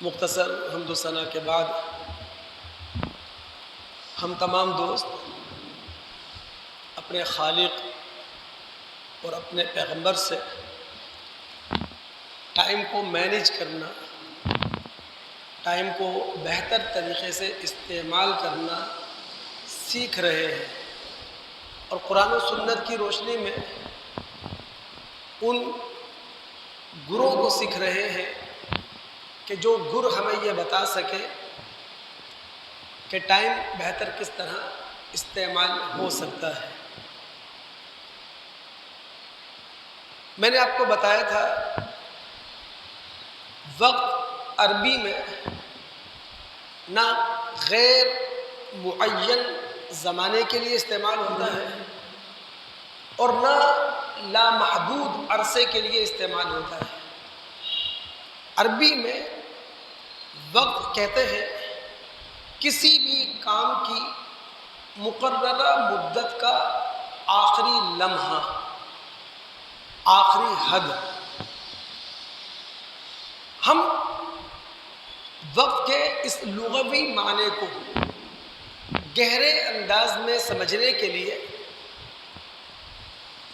مختصر حمد و ثنا کے بعد ہم تمام دوست اپنے خالق اور اپنے پیغمبر سے ٹائم کو مینیج کرنا، ٹائم کو بہتر طریقے سے استعمال کرنا سیکھ رہے ہیں، اور قرآن و سنت کی روشنی میں ان گروں کو سیکھ رہے ہیں کہ جو گر ہمیں یہ بتا سکے کہ ٹائم بہتر کس طرح استعمال ہو سکتا ہے۔ میں نے آپ کو بتایا تھا وقت عربی میں نہ غیر معین زمانے کے لیے استعمال ہوتا ہے اور نہ لامحدود عرصے کے لیے استعمال ہوتا ہے۔ عربی میں وقت کہتے ہیں کسی بھی کام کی مقررہ مدت کا آخری لمحہ، آخری حد۔ ہم وقت کے اس لغوی معنی کو گہرے انداز میں سمجھنے کے لیے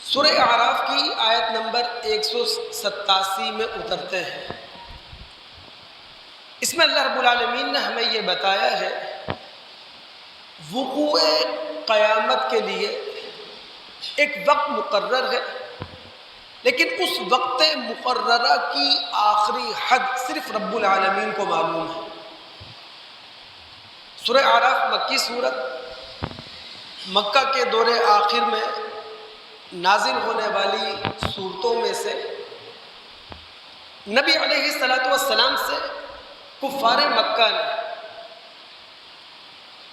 سورہ اعراف کی آیت نمبر 187 میں اترتے ہیں۔ اس میں اللہ رب العالمین نے ہمیں یہ بتایا ہے وقوع قیامت کے لیے ایک وقت مقرر ہے، لیکن اس وقت مقررہ کی آخری حد صرف رب العالمین کو معلوم ہے۔ سورہ اعراف مکی سورت، مکہ کے دور آخر میں نازل ہونے والی سورتوں میں سے نبی علیہ السلام سے کفار مکہ نے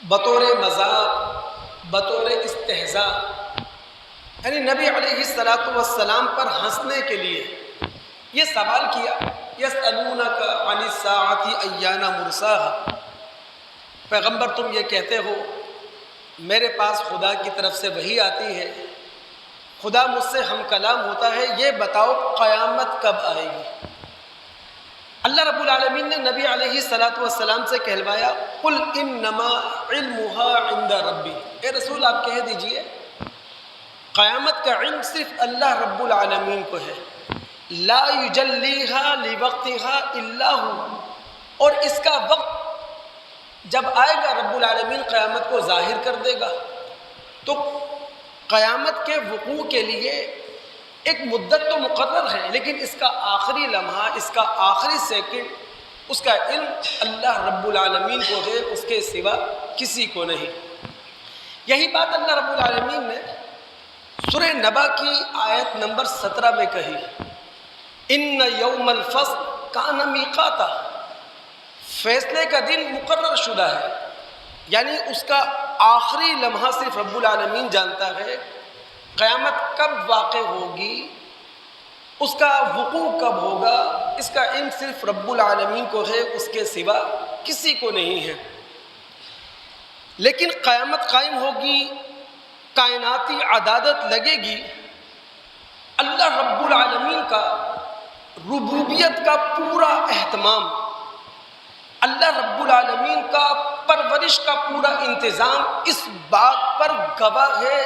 بطور مذاق، بطور استہزاء، یعنی نبی علیہ السلام پر ہنسنے کے لیے یہ سوال کیا، یسألونک عن الساعۃ ایان مرساہا، پیغمبر تم یہ کہتے ہو میرے پاس خدا کی طرف سے وحی آتی ہے، خدا مجھ سے ہم کلام ہوتا ہے، یہ بتاؤ قیامت کب آئے گی؟ اللہ رب العالمین نے نبی علیہ السلام سے کہلوایا قل انما علمها عند ربی، اے رسول آپ کہہ دیجئے قیامت کا علم صرف اللہ رب العالمین کو ہے، لا یجلیها لوقتها الا هو، اور اس کا وقت جب آئے گا رب العالمین قیامت کو ظاہر کر دے گا، تو قیامت کے وقوع کے لیے ایک مدت تو مقرر ہے، لیکن اس کا آخری لمحہ، اس کا آخری سیکنڈ، اس کا علم اللہ رب العالمین کو ہے، اس کے سوا کسی کو نہیں۔ یہی بات اللہ رب العالمین نے سورہ نبا کی آیت نمبر 17 میں کہی، ان یوم الفصل کان میقاتا، فیصلے کا دن مقرر شدہ ہے، یعنی اس کا آخری لمحہ صرف رب العالمین جانتا ہے، قیامت کب واقع ہوگی، اس کا وقوع کب ہوگا، اس کا علم صرف رب العالمین کو ہے، اس کے سوا کسی کو نہیں ہے۔ لیکن قیامت قائم ہوگی، کائناتی عدالت لگے گی، اللہ رب العالمین کا ربوبیت کا پورا اہتمام، اللہ رب العالمین کا پرورش کا پورا انتظام اس بات پر گواہ ہے،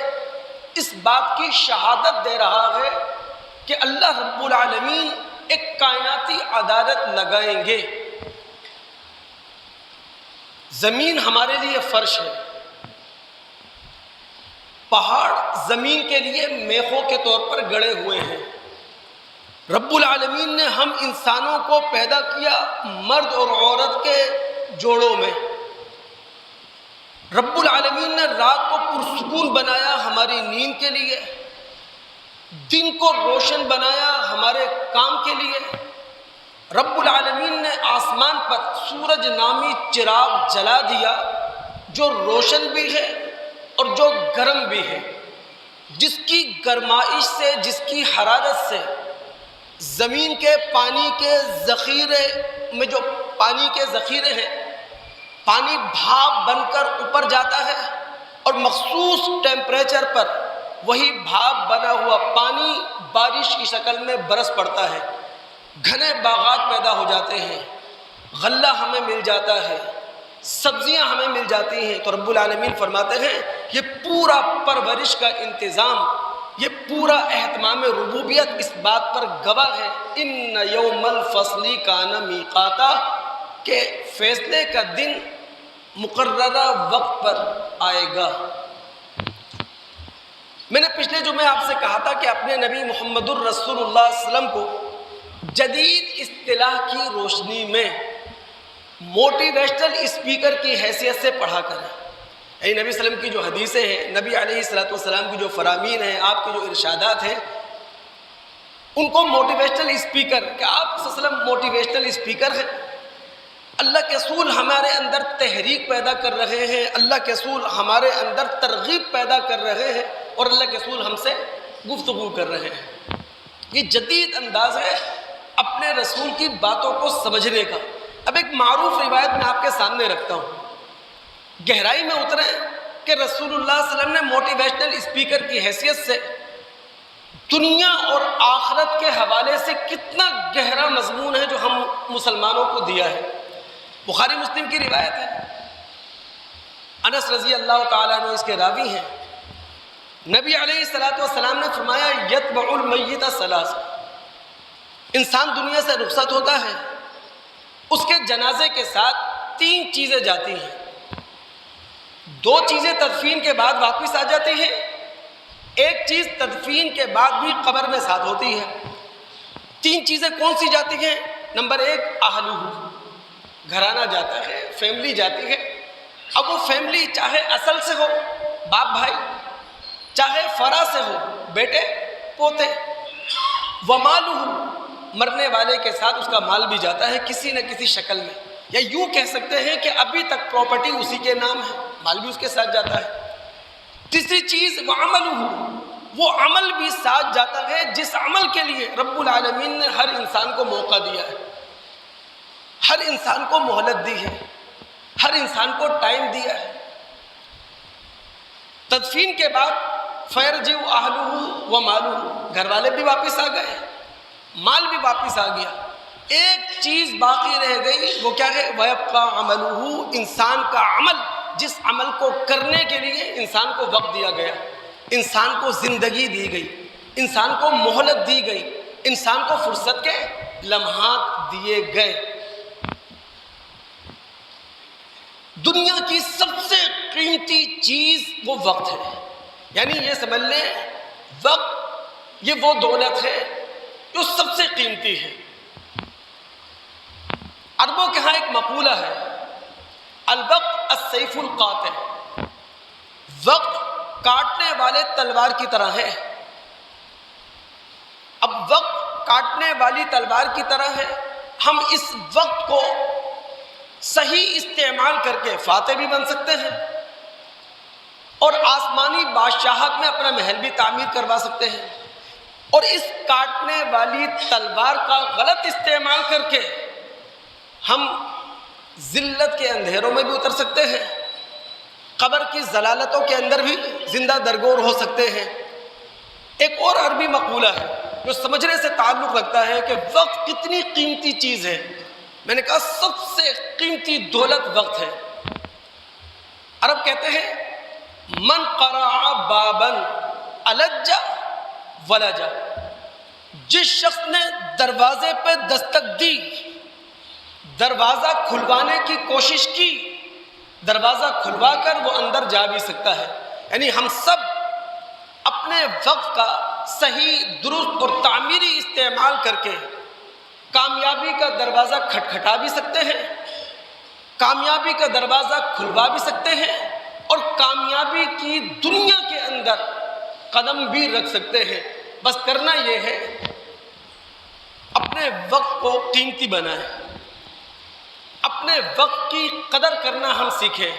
اس بات کی شہادت دے رہا ہے کہ اللہ رب العالمین ایک کائناتی عدالت لگائیں گے۔ زمین ہمارے لیے فرش ہے، پہاڑ زمین کے لیے میخوں کے طور پر گڑے ہوئے ہیں۔ رب العالمین نے ہم انسانوں کو پیدا کیا مرد اور عورت کے جوڑوں میں، رب العالمین نے رات کو پرسکون بنایا ہماری نیند کے لیے، دن کو روشن بنایا ہمارے کام کے لیے، رب العالمین نے آسمان پر سورج نامی چراغ جلا دیا جو روشن بھی ہے اور جو گرم بھی ہے، جس کی گرمائش سے، جس کی حرارت سے زمین کے پانی کے ذخیرے میں جو پانی کے ذخیرے ہیں، پانی بھاپ بن کر اوپر جاتا ہے اور مخصوص ٹیمپریچر پر وہی بھاپ بنا ہوا پانی بارش کی شکل میں برس پڑتا ہے، گھنے باغات پیدا ہو جاتے ہیں، غلہ ہمیں مل جاتا ہے، سبزیاں ہمیں مل جاتی ہیں، تو رب العالمین فرماتے ہیں یہ پورا پرورش کا انتظام، یہ پورا اہتمام ربوبیت اس بات پر گواہ ہے ان یوم الفصل کان میقاتا، کہ فیصلے کا دن مقررہ وقت پر آئے گا۔ میں نے پچھلے جمعے آپ سے کہا تھا کہ اپنے نبی محمد الرسول اللہ صلی اللہ علیہ وسلم کو جدید اصطلاح کی روشنی میں موٹیویشنل اسپیکر کی حیثیت سے پڑھا کریں۔ نبی صلی اللہ علیہ وسلم کی جو حدیثیں ہیں، نبی علیہ السلام کی جو فرامین ہیں، آپ کے جو ارشادات ہیں، ان کو موٹیویشنل اسپیکر، کہ آپ صلی اللہ علیہ وسلم موٹیویشنل اسپیکر ہیں، اللہ کے رسول ہمارے اندر تحریک پیدا کر رہے ہیں، اللہ کے رسول ہمارے اندر ترغیب پیدا کر رہے ہیں، اور اللہ کے رسول ہم سے گفتگو کر رہے ہیں۔ یہ جدید انداز ہے اپنے رسول کی باتوں کو سمجھنے کا۔ اب ایک معروف روایت میں آپ کے سامنے رکھتا ہوں، گہرائی میں اتریں کہ رسول اللہ صلی اللہ علیہ وسلم نے موٹیویشنل اسپیکر کی حیثیت سے دنیا اور آخرت کے حوالے سے کتنا گہرا مضمون ہے جو ہم مسلمانوں کو دیا ہے۔ بخاری مسلم کی روایت ہے، انس رضی اللہ تعالیٰ عنہ اس کے راوی ہیں، نبی علیہ السلام نے فرمایا یتبع المیت ثلاث، انسان دنیا سے رخصت ہوتا ہے، اس کے جنازے کے ساتھ 3 چیزیں جاتی ہیں، 2 چیزیں تدفین کے بعد واپس آ جاتی ہیں، ایک چیز تدفین کے بعد بھی قبر میں ساتھ ہوتی ہے۔ 3 چیزیں کون سی جاتی ہیں؟ نمبر 1 اہلہ، گھرانہ جاتا ہے، فیملی جاتی ہے۔ اب وہ فیملی چاہے اصل سے ہو، باپ بھائی، چاہے فرا سے ہو، بیٹے پوتے، ومالہ، مرنے والے کے ساتھ اس کا مال بھی جاتا ہے کسی نہ کسی شکل میں، یا یوں کہہ سکتے ہیں کہ ابھی تک پراپرٹی اسی کے نام ہے، مال بھی اس کے ساتھ جاتا ہے۔ تیسری چیز وعملہ، وہ عمل بھی ساتھ جاتا ہے جس عمل کے لیے رب العالمین نے ہر انسان کو موقع دیا ہے، ہر انسان کو مہلت دی ہے، ہر انسان کو ٹائم دیا ہے۔ تدفین کے بعد فیرجع اہلہ ومالہ، گھر والے بھی واپس آ گئے، مال بھی واپس آ گیا، ایک چیز باقی رہ گئی، وہ کیا ہے؟ وَيَبْقَى عَمَلُهُ، انسان کا عمل، جس عمل کو کرنے کے لیے انسان کو وقت دیا گیا، انسان کو زندگی دی گئی، انسان کو مہلت دی گئی، انسان کو فرصت کے لمحات دیے گئے۔ دنیا کی سب سے قیمتی چیز وہ وقت ہے، یعنی یہ سمجھ لیں وقت یہ وہ دولت ہے جو سب سے قیمتی ہے۔ عربوں کے ہاں ایک مقولہ ہے، الوقت السیف القاطع، وقت کاٹنے والے تلوار کی طرح ہے۔ اب وقت کاٹنے والی تلوار کی طرح ہے، ہم اس وقت کو صحیح استعمال کر کے فاتح بھی بن سکتے ہیں، اور آسمانی بادشاہت میں اپنا محل بھی تعمیر کروا سکتے ہیں، اور اس کاٹنے والی تلوار کا غلط استعمال کر کے ہم ذلت کے اندھیروں میں بھی اتر سکتے ہیں، قبر کی ضلالتوں کے اندر بھی زندہ درگور ہو سکتے ہیں۔ ایک اور عربی مقولہ ہے جو سمجھنے سے تعلق رکھتا ہے کہ وقت کتنی قیمتی چیز ہے۔ میں نے کہا سب سے قیمتی دولت وقت ہے۔ عرب کہتے ہیں من قرع بابا الج ولج، جس شخص نے دروازے پہ دستک دی، دروازہ کھلوانے کی کوشش کی، دروازہ کھلوا کر وہ اندر جا بھی سکتا ہے۔ یعنی ہم سب اپنے وقت کا صحیح، درست اور تعمیری استعمال کر کے کامیابی کا دروازہ کھٹکھٹا بھی سکتے ہیں، کامیابی کا دروازہ کھلوا بھی سکتے ہیں، اور کامیابی کی دنیا کے اندر قدم بھی رکھ سکتے ہیں۔ بس کرنا یہ ہے اپنے وقت کو قیمتی بنائیں، اپنے وقت کی قدر کرنا ہم سیکھیں،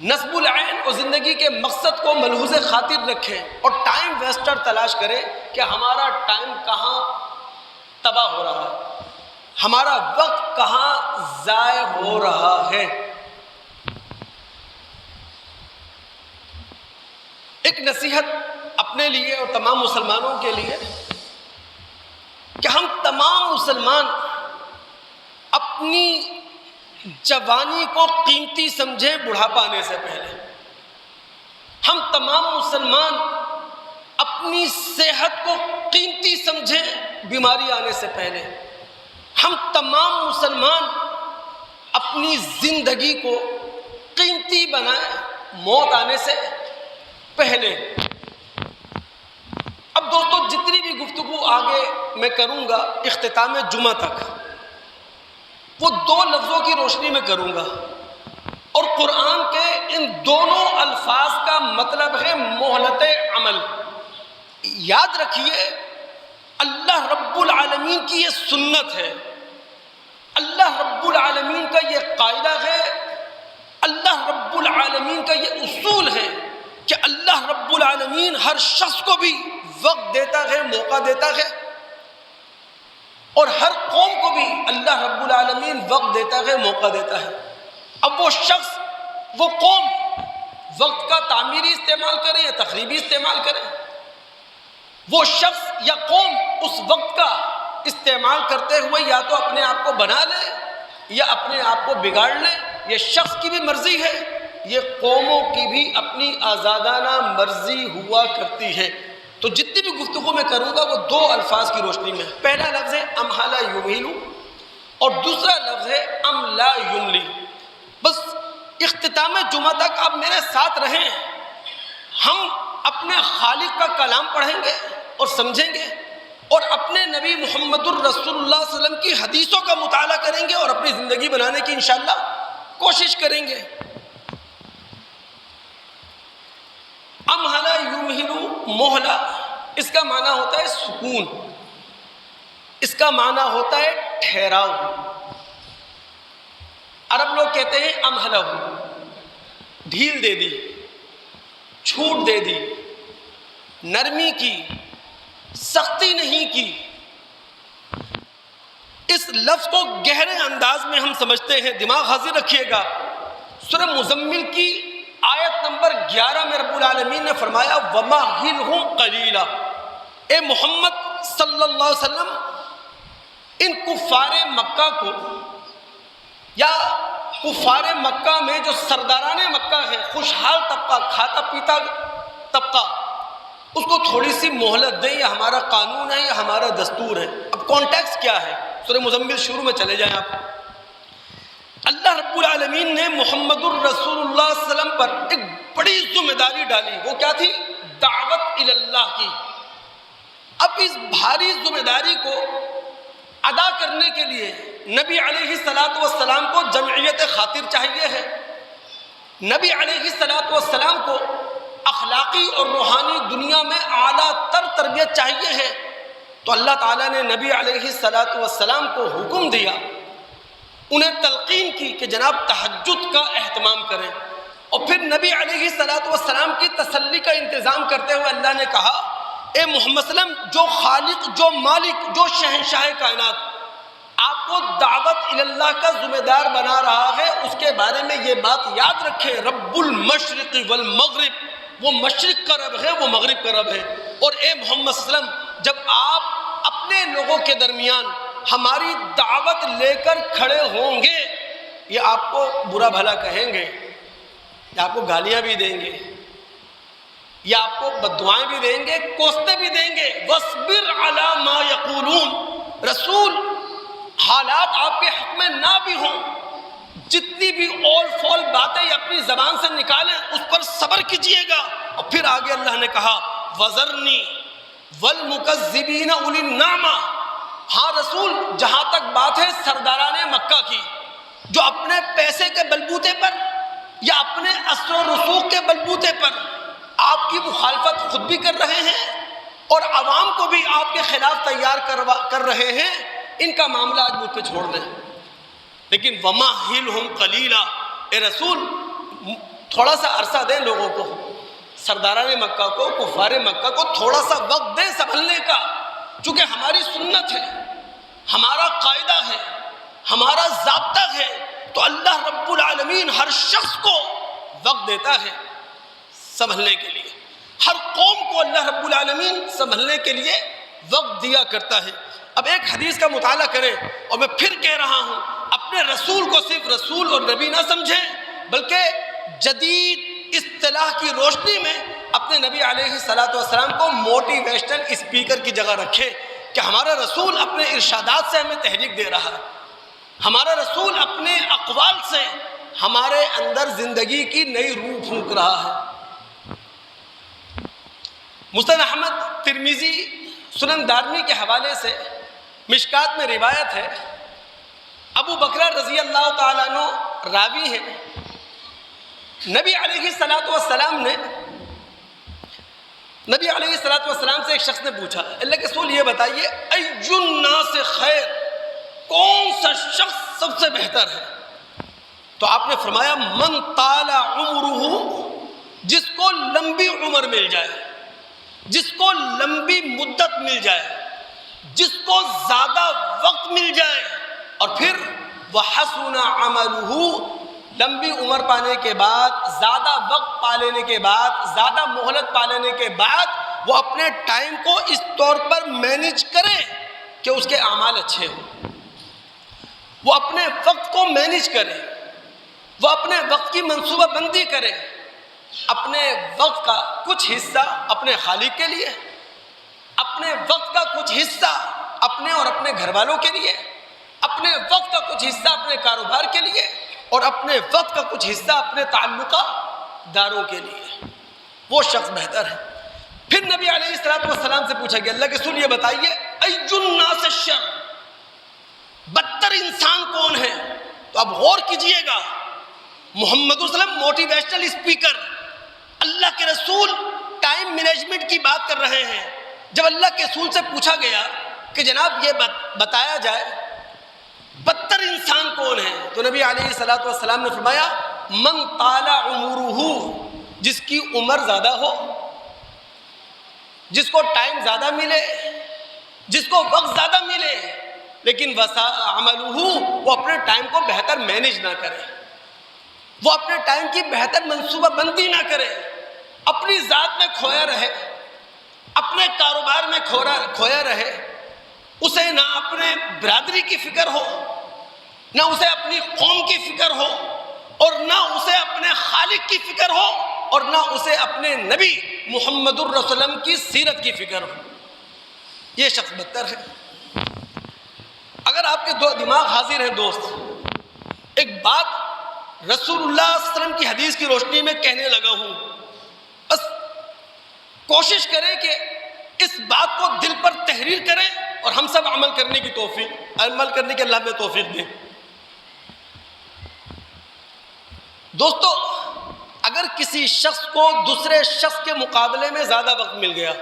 نصب العین اور زندگی کے مقصد کو ملحوظ خاطر رکھیں، اور ٹائم ویسٹر تلاش کریں کہ ہمارا ٹائم کہاں تباہ ہو رہا ہے، ہمارا وقت کہاں ضائع ہو رہا ہے۔ ایک نصیحت اپنے لیے اور تمام مسلمانوں کے لیے کہ ہم تمام مسلمان اپنی جوانی کو قیمتی سمجھیں بڑھاپا آنے سے پہلے. ہم تمام مسلمان اپنی صحت کو قیمتی سمجھیں بیماری آنے سے پہلے. ہم تمام مسلمان اپنی زندگی کو قیمتی بنائیں موت آنے سے پہلے. اب دوستو جتنی بھی گفتگو آگے میں کروں گا اختتام جمعہ تک وہ 2 لفظوں کی روشنی میں کروں گا، اور قرآن کے ان دونوں الفاظ کا مطلب ہے مہلت عمل. یاد رکھیے اللہ رب العالمین کی یہ سنت ہے، اللہ رب العالمین کا یہ قاعدہ ہے، اللہ رب العالمین کا یہ اصول ہے کہ اللہ رب العالمین ہر شخص کو بھی وقت دیتا ہے، موقع دیتا ہے، اور ہر قوم کو بھی اللہ رب العالمین وقت دیتا ہے، موقع دیتا ہے. اب وہ شخص، وہ قوم وقت کا تعمیری استعمال کرے یا تخریبی استعمال کرے، وہ شخص یا قوم اس وقت کا استعمال کرتے ہوئے یا تو اپنے آپ کو بنا لے یا اپنے آپ کو بگاڑ لے. یہ شخص کی بھی مرضی ہے، یہ قوموں کی بھی اپنی آزادانہ مرضی ہوا کرتی ہے. تو جتنی بھی گفتگو میں کروں گا وہ 2 الفاظ کی روشنی میں. پہلا لفظ ہے امہلا یمیلو اور دوسرا لفظ ہے ام لا یملی. بس اختتام جمعہ تک آپ میرے ساتھ رہیں، ہم اپنے خالق کا کلام پڑھیں گے اور سمجھیں گے، اور اپنے نبی محمد الرسول اللہ صلی اللہ علیہ وسلم کی حدیثوں کا مطالعہ کریں گے اور اپنی زندگی بنانے کی انشاءاللہ کوشش کریں گے. امہلا یمہلو، موہلا اس کا معنی ہوتا ہے سکون، اس کا معنی ہوتا ہے ٹھہراؤ. عرب لوگ کہتے ہیں امہلہ، ڈھیل دے دی، چھوٹ دے دی، نرمی کی، سختی نہیں کی. اس لفظ کو گہرے انداز میں ہم سمجھتے ہیں. دماغ حاضر رکھیے گا. سورہ مزمل کی آیت نمبر 11 میں رب العالمین نے فرمایا وَمَهِّلْهُمْ قَلِيلًا. اے محمد صلی اللہ علیہ وسلم ان کفار مکہ کو، یا کفار مکہ میں جو سرداران مکہ ہے، خوشحال طبقہ، کھاتا پیتا طبقہ، اس کو تھوڑی سی مہلت دیں. یہ ہمارا قانون ہے، یہ ہمارا دستور ہے. اب کانٹیکس کیا ہے؟ سورہ مزمل شروع میں چلے جائیں آپ. اللہ رب العالمین نے محمد الرسول اللہ صلی اللہ علیہ وسلم پر ایک بڑی ذمہ داری ڈالی. وہ کیا تھی؟ دعوت اللہ کی. اب اس بھاری ذمہ داری کو ادا کرنے کے لیے نبی علیہ السلام کو جمعیت خاطر چاہیے ہے. نبی علیہ السلام کو اخلاقی اور روحانی دنیا میں اعلیٰ تر تربیت چاہیے ہے. تو اللہ تعالیٰ نے نبی علیہ السلام کو حکم دیا، انہیں تلقین کی کہ جناب تہجد کا اہتمام کریں. اور پھر نبی علیہ السلام کی تسلی کا انتظام کرتے ہوئے اللہ نے کہا اے محمد صلی اللہ علیہ وسلم، جو خالق، جو مالک، جو شہنشاہ کائنات آپ کو دعوت اللہ کا ذمہ دار بنا رہا ہے، اس کے بارے میں یہ بات یاد رکھے، رب المشرق والمغرب، وہ مشرق کا رب ہے، وہ مغرب کا رب ہے. اور اے محمد صلی اللہ علیہ وسلم، جب آپ اپنے لوگوں کے درمیان ہماری دعوت لے کر کھڑے ہوں گے، یہ آپ کو برا بھلا کہیں گے، یہ آپ کو گالیاں بھی دیں گے، یہ آپ کو بددعائیں بھی دیں گے، کوستے بھی دیں گے. وَاصْبِرْ عَلَى مَا يَقُولُونَ. رسول حالات آپ کے حق میں نہ بھی ہوں، جتنی بھی اول فول باتیں اپنی زبان سے نکالیں اس پر صبر کیجئے گا. اور پھر آگے اللہ نے کہا وَذَرْنِي وَالْمُكَذِّبِينَ أُولِي النَّعْمَةِ. ہاں رسول، جہاں تک بات ہے سرداران مکہ کی، جو اپنے پیسے کے بلبوتے پر یا اپنے اثر و رسوخ کے بلبوتے پر آپ کی مخالفت خود بھی کر رہے ہیں اور عوام کو بھی آپ کے خلاف تیار کر رہے ہیں، ان کا معاملہ آج مجھ پہ چھوڑ دیں. لیکن وَمَهِّلْهُمْ قَلِيلًا. اے رسول تھوڑا سا عرصہ دیں لوگوں کو، سرداران مکہ کو، کفار مکہ کو تھوڑا سا وقت دیں سنبھلنے کا. چونکہ ہماری سنت ہے، ہمارا قاعدہ ہے، ہمارا ضابطہ ہے، تو اللہ رب العالمین ہر شخص کو وقت دیتا ہے سنبھلنے کے لیے. ہر قوم کو اللہ رب العالمین سنبھلنے کے لیے وقت دیا کرتا ہے. اب ایک حدیث کا مطالعہ کریں، اور میں پھر کہہ رہا ہوں اپنے رسول کو صرف رسول اور نبی نہ سمجھیں، بلکہ جدید اصطلاح کی روشنی میں اپنے نبی علیہ السلام کو موٹیویشنل اسپیکر کی جگہ رکھے کہ ہمارا رسول اپنے ارشادات سے ہمیں تحریک دے رہا ہے، ہمارا رسول اپنے اقوال سے ہمارے اندر زندگی کی نئی روح پھونک رہا ہے۔ مسند احمد، ترمذی، سنن دارمی کے حوالے سے مشکات میں روایت ہے، ابو بکر رضی اللہ تعالیٰ عنہ راوی ہے، نبی علیہ السلام نے نبی علیہ السلام سے ایک شخص نے پوچھا، اللہ کے رسول یہ بتائیے ای الناس خیر، کون سا شخص سب سے بہتر ہے؟ تو آپ نے فرمایا من طال عمرہ، جس کو لمبی عمر مل جائے، جس کو لمبی مدت مل جائے، جس کو زیادہ وقت مل جائے، اور پھر وحسن عملہ، لمبی عمر پانے کے بعد، زیادہ وقت پا لینے کے بعد، زیادہ مہلت پا لینے کے بعد وہ اپنے ٹائم کو اس طور پر مینیج کرے کہ اس کے اعمال اچھے ہوں، وہ اپنے وقت کو مینیج کرے، وہ اپنے وقت کی منصوبہ بندی کرے، اپنے وقت کا کچھ حصہ اپنے خالق کے لیے، اپنے وقت کا کچھ حصہ اپنے اور اپنے گھر والوں کے لیے، اپنے وقت کا کچھ حصہ اپنے کاروبار کے لیے، اور اپنے وقت کا کچھ حصہ اپنے تعلقہ داروں کے لیے، وہ شخص بہتر ہے۔ پھر نبی علیہ السلام سے پوچھا گیا، اللہ کے رسول یہ بتائیے ای الناس شر، بدتر انسان کون ہے؟ تو اب غور کیجئے گا، محمد صلی اللہ علیہ وسلم موٹیویشنل اسپیکر، اللہ کے رسول ٹائم مینجمنٹ کی بات کر رہے ہیں۔ جب اللہ کے رسول سے پوچھا گیا کہ جناب یہ بتایا جائے بدتر انسان کون ہے، تو نبی علیہ السلام نے فرمایا من طال عمرہ، جس کی عمر زیادہ ہو، جس کو ٹائم زیادہ ملے، جس کو وقت زیادہ ملے، لیکن وساء عملہ، وہ اپنے ٹائم کو بہتر مینیج نہ کرے، وہ اپنے ٹائم کی بہتر منصوبہ بندی نہ کرے، اپنی ذات میں کھویا رہے، اپنے کاروبار میں کھویا رہے، اسے نہ اپنے برادری کی فکر ہو، نہ اسے اپنی قوم کی فکر ہو، اور نہ اسے اپنے خالق کی فکر ہو، اور نہ اسے اپنے نبی محمد الرسول اللہ کی سیرت کی فکر ہو، یہ شخص بدتر ہے۔ اگر آپ کے دو دماغ حاضر ہیں دوست، ایک بات رسول اللہ صلی اللہ علیہ وسلم کی حدیث کی روشنی میں کہنے لگا ہوں، بس کوشش کریں کہ اس بات کو دل پر تحریر کریں اور ہم سب عمل کرنے کی اللہ میں توفیق دیں۔ دوستو، اگر کسی شخص کو دوسرے شخص کے مقابلے میں زیادہ وقت مل گیا،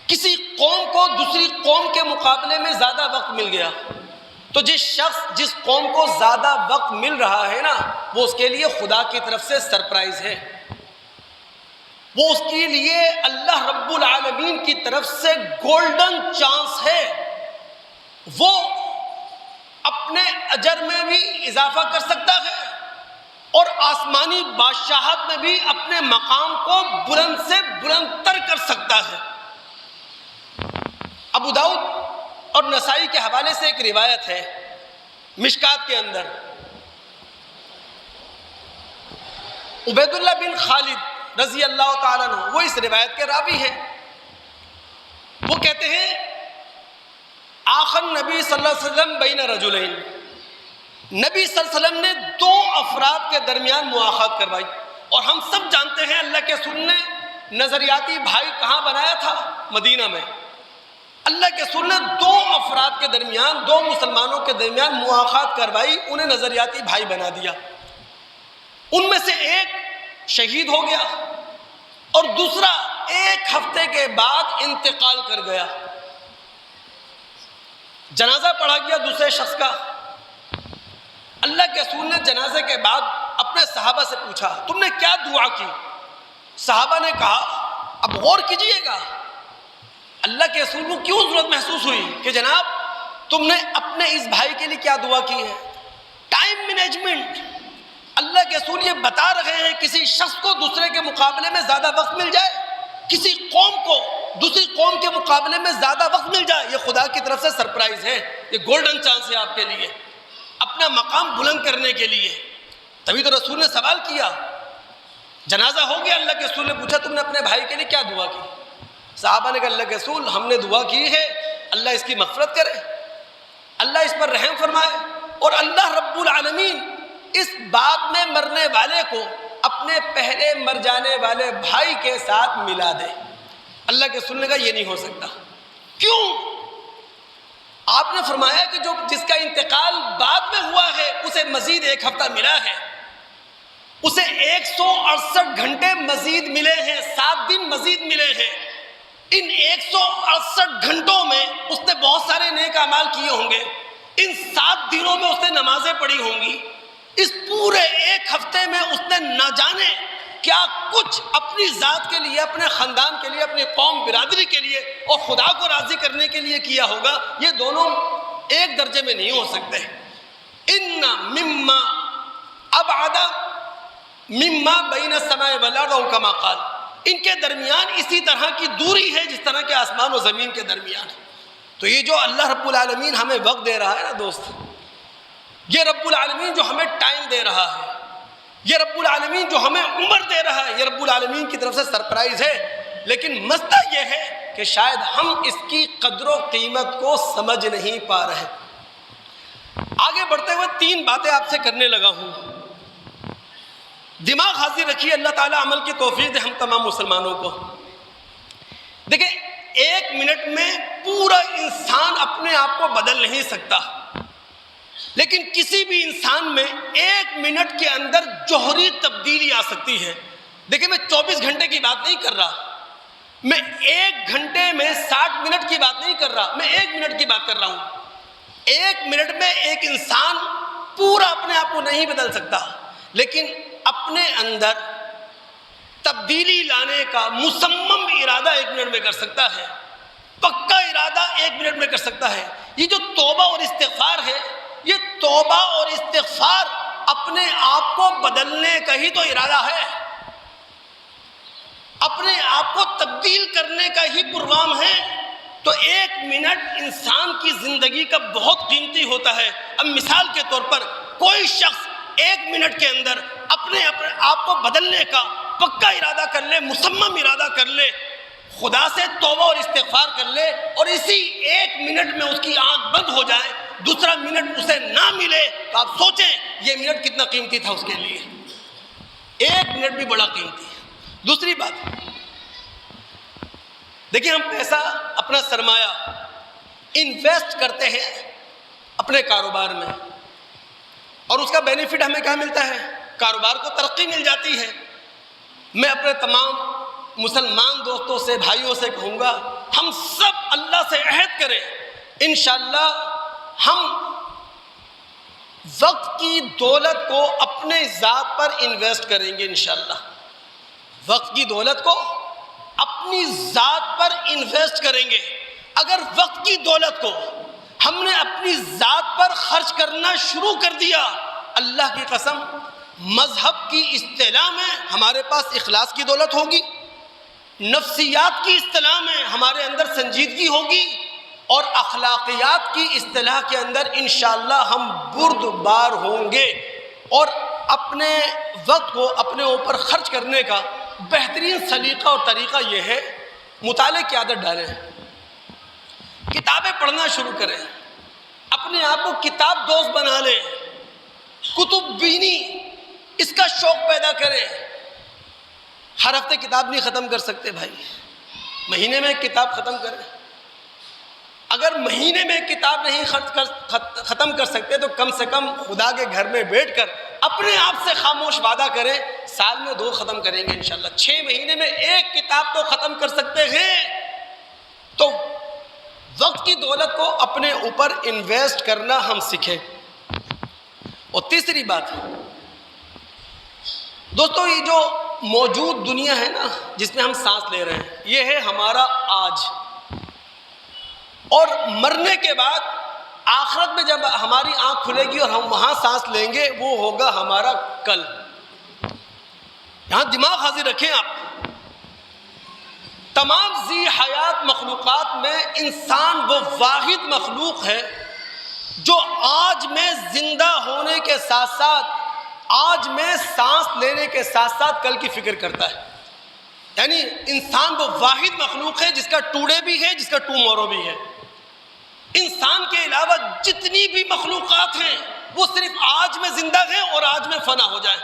کسی قوم کو دوسری قوم کے مقابلے میں زیادہ وقت مل گیا، تو جس قوم کو زیادہ وقت مل رہا ہے نا، وہ اس کے لیے خدا کی طرف سے سرپرائز ہے، وہ اس کے لیے اللہ رب العالمین کی طرف سے گولڈن چانس ہے، وہ اپنے اجر میں بھی اضافہ کر سکتا ہے اور آسمانی بادشاہت میں بھی اپنے مقام کو بلند سے بلند تر کر سکتا ہے۔ ابو داؤد اور نسائی کے حوالے سے ایک روایت ہے مشکات کے اندر، عبید اللہ بن خالد رضی اللہ تعالیٰ عنہ، وہ اس روایت کے راوی ہیں، وہ کہتے ہیں آخر نبی صلی اللہ علیہ وسلم بین رجلین، نبی صلی اللہ علیہ وسلم نے دو افراد کے درمیان مواخات کروائی، اور ہم سب جانتے ہیں اللہ کے رسول نے نظریاتی بھائی کہاں بنایا تھا؟ مدینہ میں۔ اللہ کے رسول نے دو افراد کے درمیان، دو مسلمانوں کے درمیان مواخات کروائی، انہیں نظریاتی بھائی بنا دیا، ان میں سے ایک شہید ہو گیا اور دوسرا ایک ہفتے کے بعد انتقال کر گیا، جنازہ پڑھا گیا دوسرے شخص کا۔ اللہ کے رسول نے جنازے کے بعد اپنے صحابہ سے پوچھا تم نے کیا دعا کی؟ صحابہ نے کہا، اب غور کیجئے گا، اللہ کے رسول کو کیوں ضرورت محسوس ہوئی کہ جناب تم نے اپنے اس بھائی کے لیے کیا دعا کی ہے؟ Time management. اللہ کے رسول یہ بتا رہے ہیں کسی شخص کو دوسرے کے مقابلے میں زیادہ وقت مل جائے، کسی قوم کو دوسری قوم کے مقابلے میں زیادہ وقت مل جائے، یہ خدا کی طرف سے سرپرائز ہے، یہ گولڈن چانس ہے آپ کے لیے۔ اپنا مقام بلند کرنے کے لیے. تبھی تو رسول نے سوال کیا. جنازہ ہو گیا, اللہ کے رسول نے پوچھا تم نے اپنے بھائی کے لیے کیا دعا کی؟ صحابہ نے کہا اللہ کے رسول ہم نے دعا کی ہے اللہ اس کی مغفرت کرے, اللہ اس پر رحم فرمائے, اور اللہ رب العالمین اس بعد میں مرنے والے کو اپنے پہلے مر جانے والے بھائی کے ساتھ ملا دے. اللہ کے رسول نے کہا یہ نہیں ہو سکتا. کیوں؟ آپ نے فرمایا کہ جس کا انتقال بعد میں ہوا ہے اسے مزید 1 ہفتہ ملا ہے, اسے 168 گھنٹے مزید ملے ہیں, 7 دن مزید ملے ہیں. ان 168 گھنٹوں میں اس نے بہت سارے نیک اعمال کیے ہوں گے, ان 7 دنوں میں اس نے نمازیں پڑھی ہوں گی, اس پورے 1 ہفتے میں اس نے نہ جانے کیا کچھ اپنی ذات کے لیے, اپنے خاندان کے لیے, اپنی قوم برادری کے لیے اور خدا کو راضی کرنے کے لیے کیا ہوگا. یہ دونوں ایک درجے میں نہیں ہو سکتے. ان مما ابعد مما بین السماء والارض کما قال, ان کے درمیان اسی طرح کی دوری ہے جس طرح کے آسمان و زمین کے درمیان ہے. تو یہ جو اللہ رب العالمین ہمیں وقت دے رہا ہے نا دوست, یہ رب العالمین جو ہمیں ٹائم دے رہا ہے, یہ رب العالمین جو ہمیں عمر دے رہا ہے, یہ رب العالمین کی طرف سے سرپرائز ہے. لیکن مسئلہ یہ ہے کہ شاید ہم اس کی قدر و قیمت کو سمجھ نہیں پا رہے. آگے بڑھتے ہوئے 3 باتیں آپ سے کرنے لگا ہوں. دماغ حاضر رکھیے, اللہ تعالیٰ عمل کی توفیق دے ہم تمام مسلمانوں کو. دیکھیں 1 منٹ میں پورا انسان اپنے آپ کو بدل نہیں سکتا, لیکن کسی بھی انسان میں 1 منٹ کے اندر جوہری تبدیلی آ سکتی ہے. دیکھیں میں 24 گھنٹے کی بات نہیں کر رہا, میں 1 گھنٹے میں 60 منٹ کی بات نہیں کر رہا, میں 1 منٹ کی بات کر رہا ہوں. 1 منٹ میں ایک انسان پورا اپنے آپ کو نہیں بدل سکتا, لیکن اپنے اندر تبدیلی لانے کا مصمم ارادہ 1 منٹ میں کر سکتا ہے, پکا ارادہ 1 منٹ میں کر سکتا ہے. یہ جو توبہ اور استغفار ہے, یہ توبہ اور استغفار اپنے آپ کو بدلنے کا ہی تو ارادہ ہے, اپنے آپ کو تبدیل کرنے کا ہی پروگرام ہے. تو 1 منٹ انسان کی زندگی کا بہت قیمتی ہوتا ہے. اب مثال کے طور پر کوئی شخص 1 منٹ کے اندر اپنے آپ کو بدلنے کا پکا ارادہ کر لے, مصمم ارادہ کر لے, خدا سے توبہ اور استغفار کر لے, اور اسی 1 منٹ میں اس کی آنکھ بند ہو جائے, دوسرا منٹ اسے نہ ملے, تو آپ سوچیں یہ منٹ کتنا قیمتی تھا اس کے لیے. 1 منٹ بھی بڑا قیمتی ہے. دوسری بات دیکھیں, ہم پیسہ اپنا سرمایہ انویسٹ کرتے ہیں اپنے کاروبار میں, اور اس کا بینیفٹ ہمیں کیا ملتا ہے؟ کاروبار کو ترقی مل جاتی ہے. میں اپنے تمام مسلمان دوستوں سے, بھائیوں سے کہوں گا, ہم سب اللہ سے عہد کریں, انشاءاللہ ہم وقت کی دولت کو اپنے ذات پر انویسٹ کریں گے. انشاءاللہ وقت کی دولت کو اپنی ذات پر انویسٹ کریں گے. اگر وقت کی دولت کو ہم نے اپنی ذات پر خرچ کرنا شروع کر دیا, اللہ کی قسم مذہب کی اصطلاح میں ہمارے پاس اخلاص کی دولت ہوگی, نفسیات کی اصطلاح میں ہمارے اندر سنجیدگی ہوگی, اور اخلاقیات کی اصطلاح کے اندر انشاءاللہ ہم بردبار ہوں گے. اور اپنے وقت کو اپنے اوپر خرچ کرنے کا بہترین سلیقہ اور طریقہ یہ ہے, مطالعے کی عادت ڈالیں, کتابیں پڑھنا شروع کریں, اپنے آپ کو کتاب دوست بنا لیں, کتب بینی اس کا شوق پیدا کریں. ہر ہفتے کتاب نہیں ختم کر سکتے بھائی, مہینے میں ایک کتاب ختم کریں. اگر مہینے میں ایک کتاب نہیں ختم کر سکتے تو کم سے کم خدا کے گھر میں بیٹھ کر اپنے آپ سے خاموش وعدہ کریں, سال میں 2 ختم کریں گے انشاءاللہ. 6 مہینے میں 1 کتاب تو ختم کر سکتے ہیں. تو وقت کی دولت کو اپنے اوپر انویسٹ کرنا ہم سیکھیں. اور تیسری بات دوستو, یہ جو موجود دنیا ہے نا جس میں ہم سانس لے رہے ہیں, یہ ہے ہمارا آج, اور مرنے کے بعد آخرت میں جب ہماری آنکھ کھلے گی اور ہم وہاں سانس لیں گے, وہ ہوگا ہمارا کل. یہاں دماغ حاضر رکھیں آپ, تمام ذی حیات مخلوقات میں انسان وہ واحد مخلوق ہے جو آج میں زندہ ہونے کے ساتھ ساتھ، آج میں سانس لینے کے ساتھ ساتھ کل کی فکر کرتا ہے. یعنی انسان وہ واحد مخلوق ہے جس کا ٹوڈے بھی ہے، جس کا ٹومورو بھی ہے. انسان کے علاوہ جتنی بھی مخلوقات ہیں وہ صرف آج میں زندہ ہیں اور آج میں فنا ہو جائیں.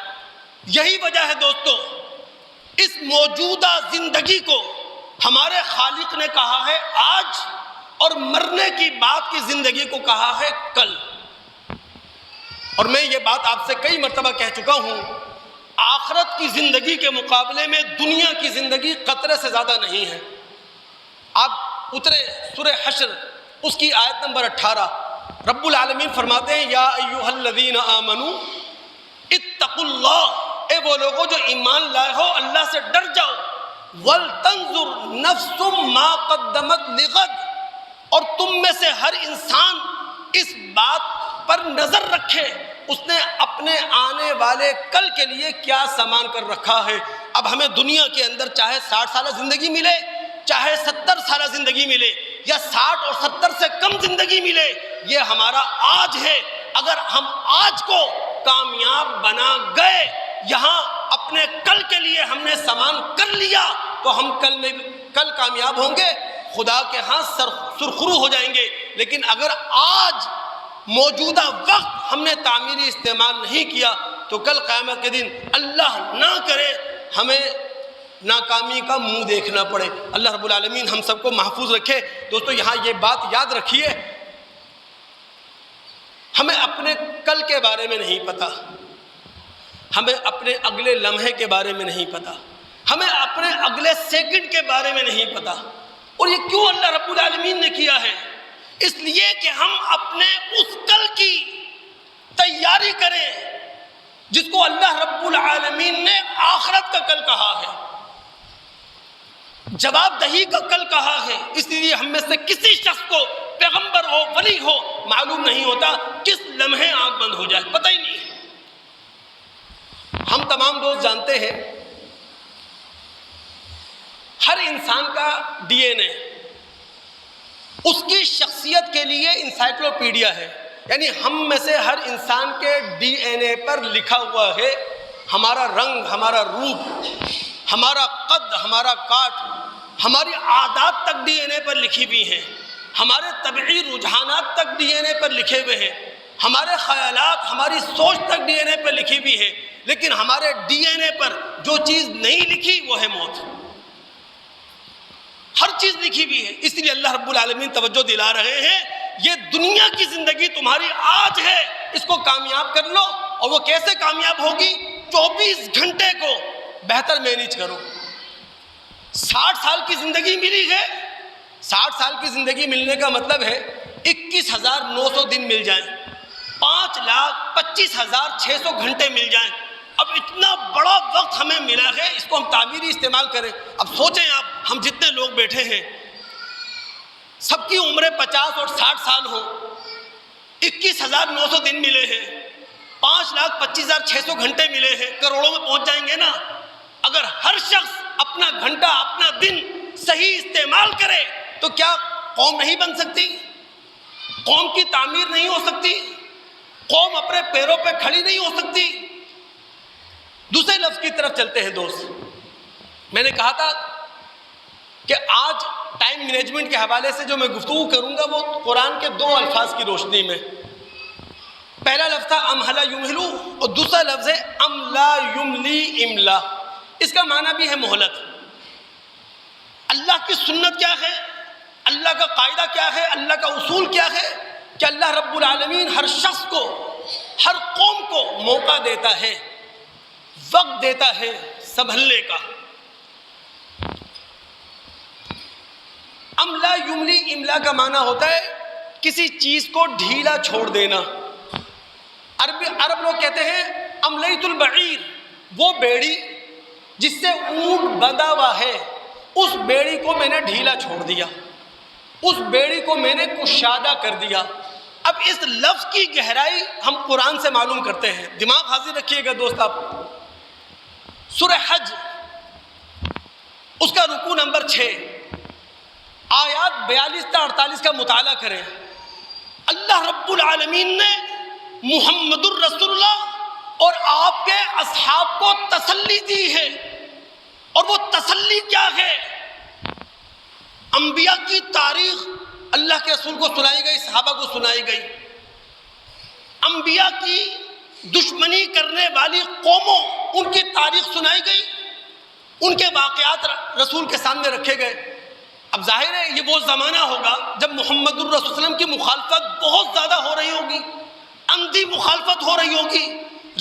یہی وجہ ہے دوستو، اس موجودہ زندگی کو ہمارے خالق نے کہا ہے آج، اور مرنے کی بعد کی زندگی کو کہا ہے کل. اور میں یہ بات آپ سے کئی مرتبہ کہہ چکا ہوں، آخرت کی زندگی کے مقابلے میں دنیا کی زندگی قطرے سے زیادہ نہیں ہے. آپ اترے سورہ حشر، اس کی آیت نمبر 18، رب العالمین فرماتے ہیں یا ایھا الذین آمنوا اتقوا اللہ، اے وہ لوگوں جو ایمان لائے ہو اللہ سے ڈر جاؤ. ولتنظر نفس ما قدمت لغد، اور تم میں سے ہر انسان اس بات پر نظر رکھے اس نے اپنے آنے والے کل کے لیے کیا سامان کر رکھا ہے. اب ہمیں دنیا کے اندر چاہے 60 سالہ زندگی ملے، چاہے 70 سالہ زندگی ملے، یا 60 اور 70 سے کم زندگی ملے، یہ ہمارا آج ہے. اگر ہم آج کو کامیاب بنا گئے، یہاں اپنے کل کے لیے ہم نے سامان کر لیا، تو ہم کل کامیاب ہوں گے، خدا کے ہاں سرخرو ہو جائیں گے. لیکن اگر آج موجودہ وقت ہم نے تعمیری استعمال نہیں کیا تو کل قیامت کے دن اللہ نہ کرے ہمیں ناکامی کا منہ دیکھنا پڑے. اللہ رب العالمین ہم سب کو محفوظ رکھے. دوستو یہاں یہ بات یاد رکھیے، ہمیں اپنے کل کے بارے میں نہیں پتا، ہمیں اپنے اگلے لمحے کے بارے میں نہیں پتا، ہمیں اپنے اگلے سیکنڈ کے بارے میں نہیں پتا. اور یہ کیوں اللہ رب العالمین نے کیا ہے؟ اس لیے کہ ہم اپنے اس کل کی تیاری کریں جس کو اللہ رب العالمین نے آخرت کا کل کہا ہے، جواب دہی کا کل کہا ہے. اس لیے ہم میں سے کسی شخص کو، پیغمبر ہو، ولی ہو، معلوم نہیں ہوتا کس لمحے آنکھ بند ہو جائے، پتہ ہی نہیں. ہم تمام دوست جانتے ہیں ہر انسان کا ڈی این اے اس کی شخصیت کے لیے انسائکلوپیڈیا ہے. یعنی ہم میں سے ہر انسان کے ڈی این اے پر لکھا ہوا ہے ہمارا رنگ، ہمارا روپ، ہمارا قد، ہمارا کاٹ، ہماری عادات تک ڈی این اے پر لکھی ہوئی ہیں، ہمارے طبعی رجحانات تک ڈی این اے پر لکھے ہوئے ہیں، ہمارے خیالات، ہماری سوچ تک ڈی این اے پر لکھی ہوئی ہے. لیکن ہمارے ڈی این اے پر جو چیز نہیں لکھی وہ ہے موت. ہر چیز لکھی ہوئی ہے. اس لیے اللہ رب العالمین توجہ دلا رہے ہیں، یہ دنیا کی زندگی تمہاری آج ہے، اس کو کامیاب کر لو. اور وہ کیسے کامیاب ہوگی؟ 24 گھنٹے کو بہتر مینیج کرو. 60 سال کی زندگی ملی ہے، 60 سال کی زندگی ملنے کا مطلب ہے 21,900 دن مل جائیں، 5,25,600 گھنٹے مل جائیں. اب اتنا بڑا وقت ہمیں ملا ہے، اس کو ہم تعمیری استعمال کریں. اب سوچیں آپ، ہم جتنے لوگ بیٹھے ہیں سب کی عمریں 50 اور 60 سال ہوں، 21,900 دن ملے ہیں، 5,25,600 گھنٹے ملے ہیں، کروڑوں میں پہنچ جائیں گے نا. اگر ہر شخص اپنا گھنٹہ، اپنا دن صحیح استعمال کرے تو کیا قوم نہیں بن سکتی؟ قوم کی تعمیر نہیں ہو سکتی؟ قوم اپنے پیروں پہ کھڑی نہیں ہو سکتی؟ دوسرے لفظ کی طرف چلتے ہیں دوست. میں نے کہا تھا کہ آج ٹائم مینجمنٹ کے حوالے سے جو میں گفتگو کروں گا وہ قرآن کے 2 الفاظ کی روشنی میں. پہلا لفظ تھا امہلا یمہلو، اور دوسرا لفظ ہے املا یملی املا. اس کا معنی بھی ہے مہلت. اللہ کی سنت کیا ہے؟ اللہ کا قاعدہ کیا ہے؟ اللہ کا اصول کیا ہے؟ کہ اللہ رب العالمین ہر شخص کو، ہر قوم کو موقع دیتا ہے، وقت دیتا ہے سنبھلنے کا. املا یملی املا کا معنی ہوتا ہے کسی چیز کو ڈھیلا چھوڑ دینا. عرب لوگ کہتے ہیں املیت البعیر، وہ بیڑی جس سے اونٹ بندھا ہوا ہے، اس بیڑی کو میں نے ڈھیلا چھوڑ دیا، اس بیڑی کو میں نے کشادہ کر دیا. اب اس لفظ کی گہرائی ہم قرآن سے معلوم کرتے ہیں. دماغ حاضر رکھیے گا دوست. آپ سورہ حج اس کا رکوع نمبر 6 آیات 42 تا 48 کا مطالعہ کریں. اللہ رب العالمین نے محمد الرسول اللہ اور آپ کے اصحاب کو تسلی دی ہے، اور وہ تسلی کیا ہے؟ انبیاء کی تاریخ اللہ کے رسول کو سنائی گئی، صحابہ کو سنائی گئی، انبیاء کی دشمنی کرنے والی قوموں ان کی تاریخ سنائی گئی، ان کے واقعات رسول کے سامنے رکھے گئے۔ اب ظاہر ہے یہ وہ زمانہ ہوگا جب محمد الرسول صلی اللہ علیہ وسلم کی مخالفت بہت زیادہ ہو رہی ہوگی، اندھی مخالفت ہو رہی ہوگی۔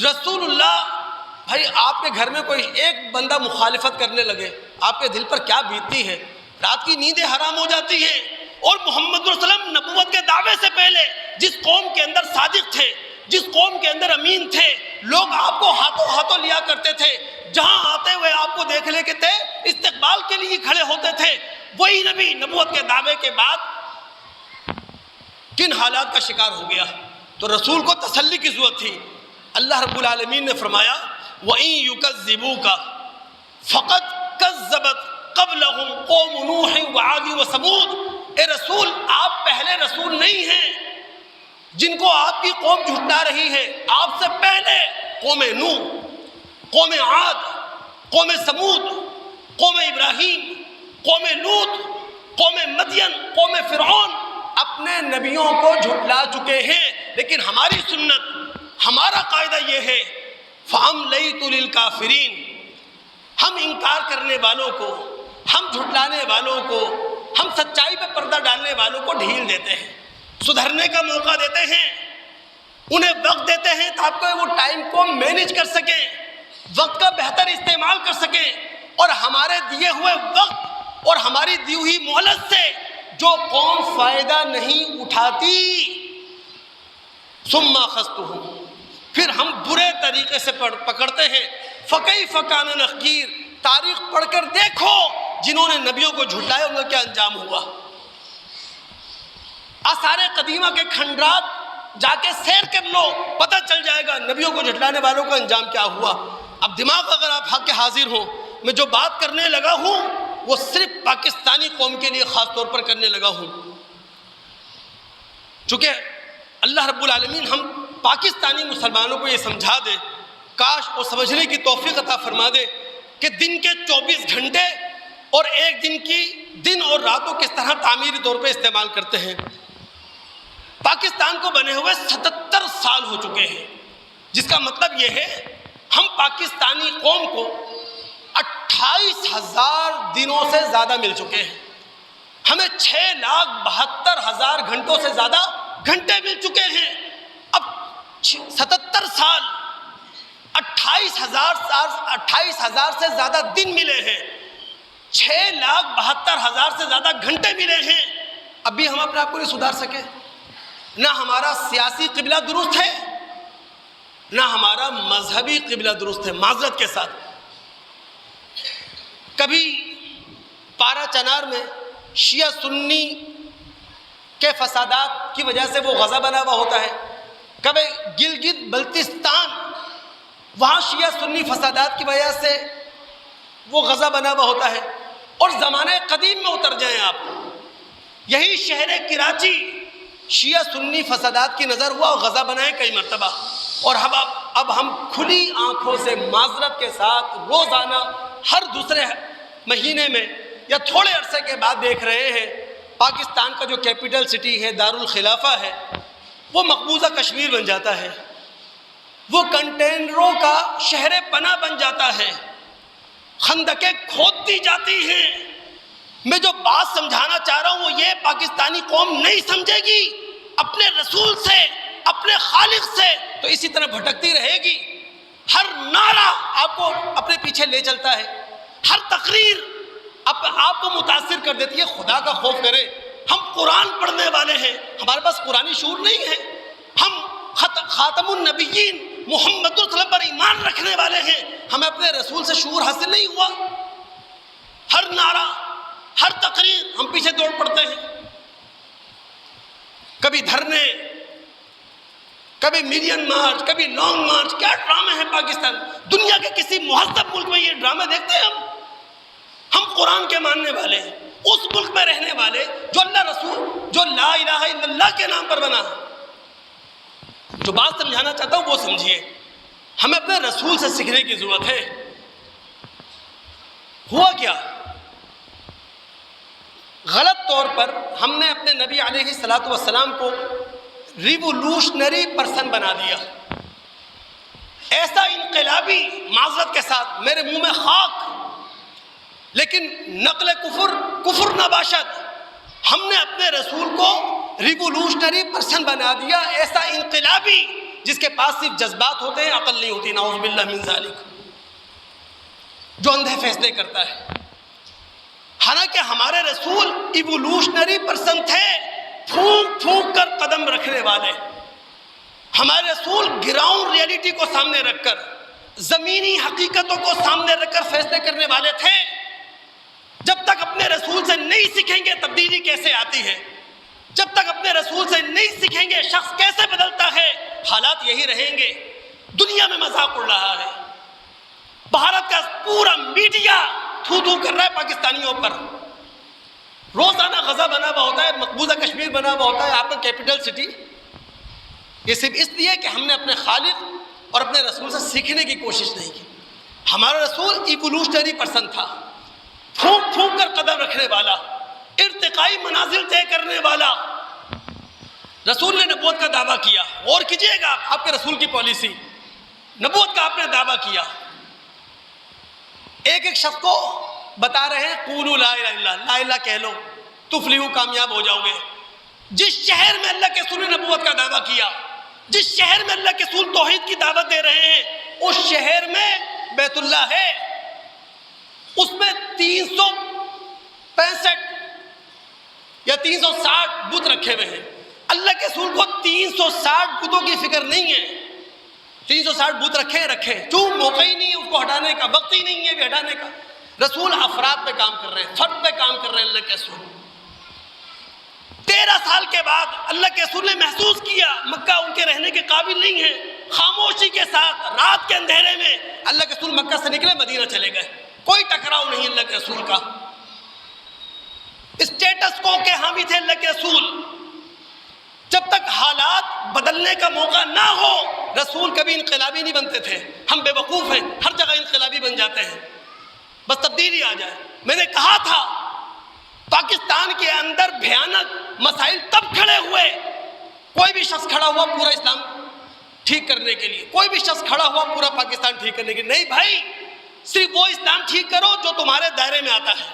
رسول اللہ، بھائی آپ کے گھر میں کوئی ایک بندہ مخالفت کرنے لگے، آپ کے دل پر کیا بیتتی ہے؟ رات کی نیندیں حرام ہو جاتی ہیں۔ اور محمد صلی اللہ علیہ وسلم نبوت کے دعوے سے پہلے جس قوم کے اندر صادق تھے، جس قوم کے اندر امین تھے، لوگ آپ کو ہاتھوں ہاتھوں لیا کرتے تھے، جہاں آتے ہوئے آپ کو دیکھ لے کے تھے استقبال کے لیے کھڑے ہوتے تھے، وہی نبی نبوت کے دعوے کے بعد کن حالات کا شکار ہو گیا؟ تو رسول کو تسلی کی ضرورت تھی۔ اللہ رب العالمین نے فرمایا وَإِن يُكَذِّبُوكَ فَقَدْ كَذَّبَتْ قَبْلَهُمْ قَوْمُ نُوحٍ وَعَادٍ وَثَمُودَ۔ اے رسول، آپ پہلے رسول نہیں ہیں جن کو آپ کی قوم جھٹلا رہی ہے، آپ سے پہلے قوم نوح، قوم عاد، قوم سمود، قوم ابراہیم، قوم لوط، قوم مدین، قوم فرعون اپنے نبیوں کو جھٹلا چکے ہیں۔ لیکن ہماری سنت، ہمارا قاعدہ یہ ہے فَأَمْلَيْتُ لِلْكَافِرِينَ، ہم انکار کرنے والوں کو، ہم جھٹلانے والوں کو، ہم سچائی پہ پردہ ڈالنے والوں کو ڈھیل دیتے ہیں، سدھرنے کا موقع دیتے ہیں، انہیں وقت دیتے ہیں تاکہ وہ ٹائم کو مینیج کر سکیں، وقت کا بہتر استعمال کر سکیں، اور ہمارے دیے ہوئے وقت اور ہماری دی ہوئی مہلت سے جو قوم فائدہ نہیں اٹھاتی ثم اخذتهم، پھر ہم برے طریقے سے پکڑتے ہیں۔ فکیف کان نکیر، تاریخ پڑھ کر دیکھو جنہوں نے نبیوں کو جھٹلایا ان کا کیا انجام ہوا۔ آثار قدیمہ کے کھنڈرات جا کے سیر کر لو، پتہ چل جائے گا نبیوں کو جھٹلانے والوں کا انجام کیا ہوا۔ اب دماغ اگر آپ حق کے حاضر ہوں، میں جو بات کرنے لگا ہوں وہ صرف پاکستانی قوم کے لیے خاص طور پر کرنے لگا ہوں، چونکہ اللہ رب العالمین ہم پاکستانی مسلمانوں کو یہ سمجھا دے، کاش وہ سمجھنے کی توفیق عطا فرما دے کہ دن کے 24 گھنٹے اور ایک دن کی دن اور راتوں کس طرح تعمیری طور پہ استعمال کرتے ہیں۔ پاکستان کو بنے ہوئے 77 سال ہو چکے ہیں، جس کا مطلب یہ ہے ہم پاکستانی قوم کو 28,000 دنوں سے زیادہ مل چکے ہیں، ہمیں 6,72,000 گھنٹوں سے زیادہ گھنٹے مل چکے ہیں۔ اب 77 سال 28,000 سے زیادہ دن ملے ہیں، 6,72,000 سے زیادہ گھنٹے ملے ہیں، اب بھی ہم اپنے آپ کو نہیں سدھار سکے۔ نہ ہمارا سیاسی قبلہ درست ہے، نہ ہمارا مذہبی قبلہ درست ہے۔ معذرت کے ساتھ کبھی پارا چنار میں شیعہ سنی کے فسادات کی وجہ سے وہ غزہ بنا ہوا ہوتا ہے، کبھی گلگت بلتستان وہاں شیعہ سنی فسادات کی وجہ سے وہ غزہ بنا ہوا ہوتا ہے، اور زمانے قدیم میں اتر جائیں آپ، یہی شہر کراچی شیعہ سنی فسادات کی نظر ہوا اور غزہ بنا ہے کئی مرتبہ، اور اب ہم کھلی آنکھوں سے معذرت کے ساتھ روزانہ ہر دوسرے مہینے میں یا تھوڑے عرصے کے بعد دیکھ رہے ہیں پاکستان کا جو کیپٹل سٹی ہے، دارالخلافہ ہے، وہ مقبوضہ کشمیر بن جاتا ہے، وہ کنٹینروں کا شہر پناہ بن جاتا ہے، خندقیں کھود دی جاتی ہیں۔ میں جو بات سمجھانا چاہ رہا ہوں وہ یہ پاکستانی قوم نہیں سمجھے گی اپنے رسول سے، اپنے خالق سے، تو اسی طرح بھٹکتی رہے گی۔ ہر نعرہ آپ کو اپنے پیچھے لے چلتا ہے، ہر تقریر آپ کو متاثر کر دیتی ہے۔ خدا کا خوف کرے، ہم قرآن پڑھنے والے ہیں، ہمارے پاس قرآنی شعور نہیں ہے، ہم خاتم النبیین محمد صلی اللہ علیہ وسلم پر ایمان رکھنے والے ہیں، ہمیں اپنے رسول سے شعور حاصل نہیں ہوا۔ ہر نعرہ، ہر تقریر ہم پیچھے دوڑ پڑتے ہیں، کبھی دھرنے، کبھی ملین مارچ، کبھی لانگ مارچ۔ کیا ڈرامے ہیں پاکستان، دنیا کے کسی مہذب ملک میں یہ ڈرامے دیکھتے ہیں ہم قرآن کے ماننے والے ہیں، اس ملک میں رہنے والے جو اللہ رسول، جو لا الہ الا اللہ کے نام پر بنا. جو بات سمجھانا چاہتا ہوں وہ سمجھیے. ہمیں اپنے رسول سے سیکھنے کی ضرورت ہے. ہوا کیا؟ غلط طور پر ہم نے اپنے نبی علیہ الصلوۃ والسلام کو ریولوشنری پرسن بنا دیا. ایسا انقلابی، معذرت کے ساتھ میرے منہ میں خاک، لیکن نقل کفر نہ باشد، ہم نے اپنے رسول کو ریولوشنری پرسن بنا دیا، ایسا انقلابی جس کے پاس صرف جذبات ہوتے ہیں، عقل نہیں ہوتی. نعوذ باللہ من ذالک، جو اندھے فیصلے کرتا ہے. حالانکہ ہمارے رسول ایوولوشنری پرسن تھے، پھونک پھونک کر قدم رکھنے والے. ہمارے رسول گراؤنڈ ریئلٹی کو سامنے رکھ کر، زمینی حقیقتوں کو سامنے رکھ کر فیصلے کرنے والے تھے. جب تک اپنے رسول سے نہیں سیکھیں گے تبدیلی کیسے آتی ہے، جب تک اپنے رسول سے نہیں سیکھیں گے شخص کیسے بدلتا ہے، حالات یہی رہیں گے. دنیا میں مذاق اڑ رہا ہے، بھارت کا پورا میڈیا تھو تھو کر رہا ہے پاکستانیوں پر. روزانہ غزہ بنا ہوا ہوتا ہے، مقبوضہ کشمیر بنا ہوا ہوتا ہے، آپ کا کیپٹل سٹی. یہ صرف اس لیے کہ ہم نے اپنے خالق اور اپنے رسول سے سیکھنے کی کوشش نہیں کی. ہمارا رسول ایوولوشنری پرسن تھا، پھونک پھونک کر قدم رکھنے والا، ارتقائی منازل طے کرنے والا. رسول نے نبوت کا دعویٰ کیا. غور کیجئے گا آپ کے رسول کی پالیسی، نبوت کا آپ نے دعویٰ کیا. ایک ایک شخص کو بتا رہے ہیں قولوا لا الہ الا اللہ، لا الہ کہہ لو تفلحوا، کامیاب ہو جاؤ گے. جس شہر میں اللہ کے رسول نے نبوت کا دعویٰ کیا، جس شہر میں اللہ کے رسول توحید کی دعوت دے رہے ہیں، اس شہر میں بیت اللہ ہے، اس میں 365 یا 360 بت رکھے ہوئے ہیں. اللہ کے رسول کو 360 بتوں کی فکر نہیں ہے. 360 بت رکھے کیوں؟ موقع ہی نہیں ہے اس کو ہٹانے کا، وقت ہی نہیں ہے بھی ہٹانے کا. رسول افراد پہ کام کر رہے ہیں، فرد پہ کام کر رہے ہیں. اللہ کے رسول 13 سال کے بعد اللہ کے رسول نے محسوس کیا مکہ ان کے رہنے کے قابل نہیں ہے. خاموشی کے ساتھ رات کے اندھیرے میں اللہ کے رسول مکہ سے نکلے، مدینہ چلے گئے. کوئی ٹکراؤ نہیں اللہ کے رسول کا. اسٹیٹس کو کے حامی تھے اللہ کے رسول. جب تک حالات بدلنے کا موقع نہ ہو رسول کبھی انقلابی نہیں بنتے تھے. ہم بے وقوف ہیں، ہر جگہ انقلابی بن جاتے ہیں، بس تبدیلی آ جائے. میں نے کہا تھا پاکستان کے اندر بھیانک مسائل تب کھڑے ہوئے، کوئی بھی شخص کھڑا ہوا پورا اسلام ٹھیک کرنے کے لیے، کوئی بھی شخص کھڑا ہوا پورا پاکستان ٹھیک کرنے کے لیے. نہیں بھائی، صرف وہ اسلام ٹھیک کرو جو تمہارے دائرے میں آتا ہے.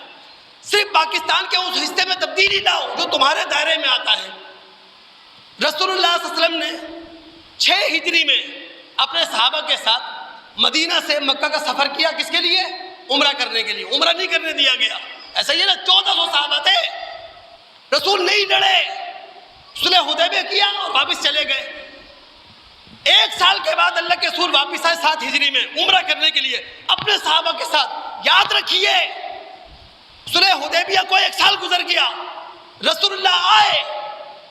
صرف پاکستان کے اس حصے میں تبدیلی لاؤ جو تمہارے دائرے میں آتا ہے. رسول اللہ صلی اللہ علیہ وسلم نے 6 ہجری میں اپنے صحابہ کے ساتھ مدینہ سے مکہ کا سفر کیا. کس کے لیے؟ عمرہ کرنے کے لیے. عمرہ نہیں کرنے دیا گیا. ایسا ہی ہے نا، 1400 صحابہ تھے، رسول نہیں لڑے، صلح حدیبیہ کیا اور واپس چلے گئے. 1 سال کے بعد اللہ کے رسول واپس آئے 7 ہجری میں عمرہ کرنے کے لیے اپنے صحابہ کے ساتھ. یاد رکھیے صلح حدیبیہ کو 1 سال گزر گیا. رسول اللہ آئے،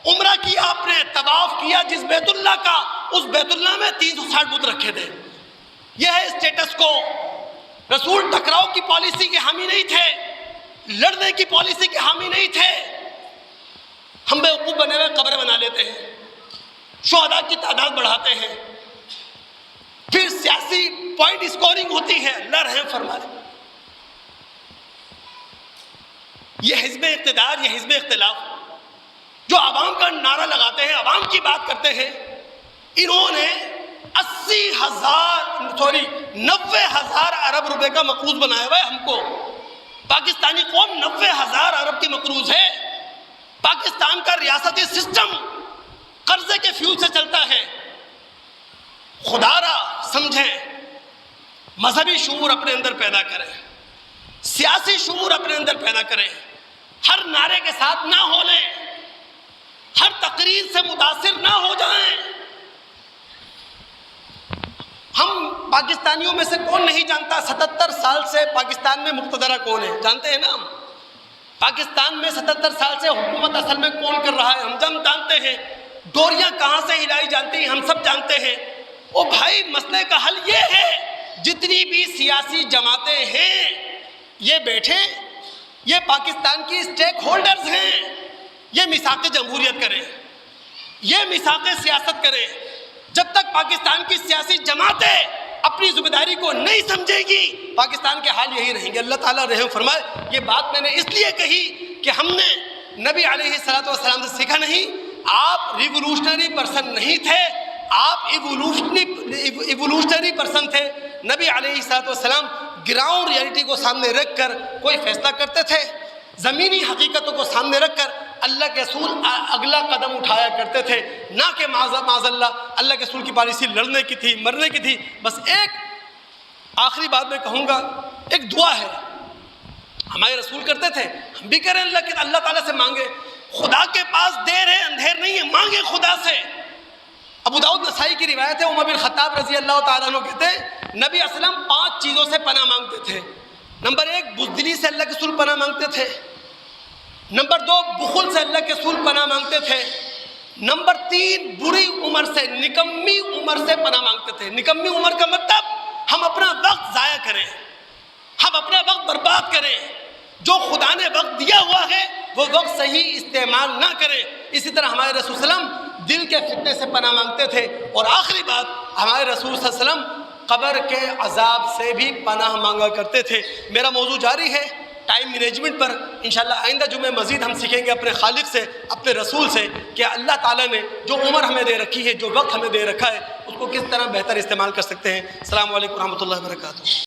عمرہ کیا، آپ نے طواف کیا جس بیت اللہ کا، اس بیت اللہ میں 360 بت رکھے تھے. یہ ہے اسٹیٹس کو. رسول ٹکراؤ کی پالیسی کے حامی نہیں تھے، لڑنے کی پالیسی کے حامی نہیں تھے. ہم بیوقوف بنے ہوئے قبریں بنا لیتے ہیں، شہداء کی تعداد بڑھاتے ہیں، پھر سیاسی پوائنٹ اسکورنگ ہوتی ہے. اللہ رحم فرمائے. یہ حزب اقتدار، یہ حزب اختلاف جو عوام کا نعرہ لگاتے ہیں، عوام کی بات کرتے ہیں، انہوں نے 90,000 ارب روپے کا مقروض بنایا ہوا ہے ہم کو. پاکستانی قوم 90,000 ارب کی مقروض ہے. پاکستان کا ریاستی سسٹم قرضے کے فیول سے چلتا ہے. خدا را سمجھیں، مذہبی شعور اپنے اندر پیدا کریں، سیاسی شعور اپنے اندر پیدا کریں. ہر نعرے کے ساتھ نہ ہو لیں، ہر تقریر سے متاثر نہ ہو جائیں. ہم پاکستانیوں میں سے کون نہیں جانتا 77 سال سے پاکستان میں مقتدرہ کون ہے؟ جانتے ہیں نا ہم. پاکستان میں 77 سال سے حکومت اصل میں کون کر رہا ہے ہم جانتے ہیں. ڈوریاں کہاں سے ہلائی جانتی ہیں ہم سب جانتے ہیں. او بھائی، مسئلے کا حل یہ ہے، جتنی بھی سیاسی جماعتیں ہیں یہ بیٹھیں یہ پاکستان کی اسٹیک ہولڈرز ہیں، یہ میثاق جمہوریت کریں، یہ میثاق سیاست کریں۔ جب تک پاکستان کی سیاسی جماعتیں اپنی ذمہ داری کو نہیں سمجھے گی، پاکستان کے حال یہی رہیں گے۔ اللہ تعالیٰ رحم فرمائے۔ یہ بات میں نے اس لیے کہی کہ ہم نے نبی علیہ السلام سے سیکھا نہیں، آپ ریولوشنری پرسن نہیں تھے، آپ ایوولوشنری پرسن تھے۔ نبی علیہ السلام گراؤنڈ ریالٹی کو سامنے رکھ کر کوئی فیصلہ کرتے تھے، زمینی حقیقتوں کو سامنے رکھ کر اللہ کے رسول اگلا قدم اٹھایا کرتے تھے، نہ کہ معاذ اللہ کے رسول کی پالیسی لڑنے کی تھی، مرنے کی تھی۔ بس ایک آخری بات میں کہوں گا، ایک دعا ہے ہمارے رسول کرتے تھے، ہم بھی کریں، اللہ تعالیٰ سے مانگے۔ خدا کے پاس دیر ہے اندھیر نہیں ہے، مانگے خدا سے۔ ابو داؤد نسائی کی روایت ہے، عمر بن خطاب رضی اللہ تعالیٰ عنہ کہتے ہیں نبی اسلم 5 چیزوں سے پناہ مانگتے تھے۔ نمبر 1 بزدلی سے اللہ کے رسول پناہ مانگتے تھے۔ نمبر 2 بخل سے اللہ کے رسول پناہ مانگتے تھے۔ نمبر 3 بری عمر سے، نکمی عمر سے پناہ مانگتے تھے۔ نکمی عمر کا مطلب ہم اپنا وقت ضائع کریں، ہم اپنا وقت برباد کریں، جو خدا نے وقت دیا ہوا ہے وہ وقت صحیح استعمال نہ کریں۔ اسی طرح ہمارے رسول صلی اللہ علیہ وسلم دل کے فتنے سے پناہ مانگتے تھے۔ اور آخری بات، ہمارے رسول صلی اللہ علیہ وسلم قبر کے عذاب سے بھی پناہ مانگا کرتے تھے۔ میرا موضوع جاری ہے ٹائم مینجمنٹ پر، انشاءاللہ آئندہ جمعے مزید ہم سیکھیں گے اپنے خالق سے، اپنے رسول سے، کہ اللہ تعالیٰ نے جو عمر ہمیں دے رکھی ہے، جو وقت ہمیں دے رکھا ہے، اس کو کس طرح بہتر استعمال کر سکتے ہیں۔ السلام علیکم ورحمۃ اللہ وبرکاتہ۔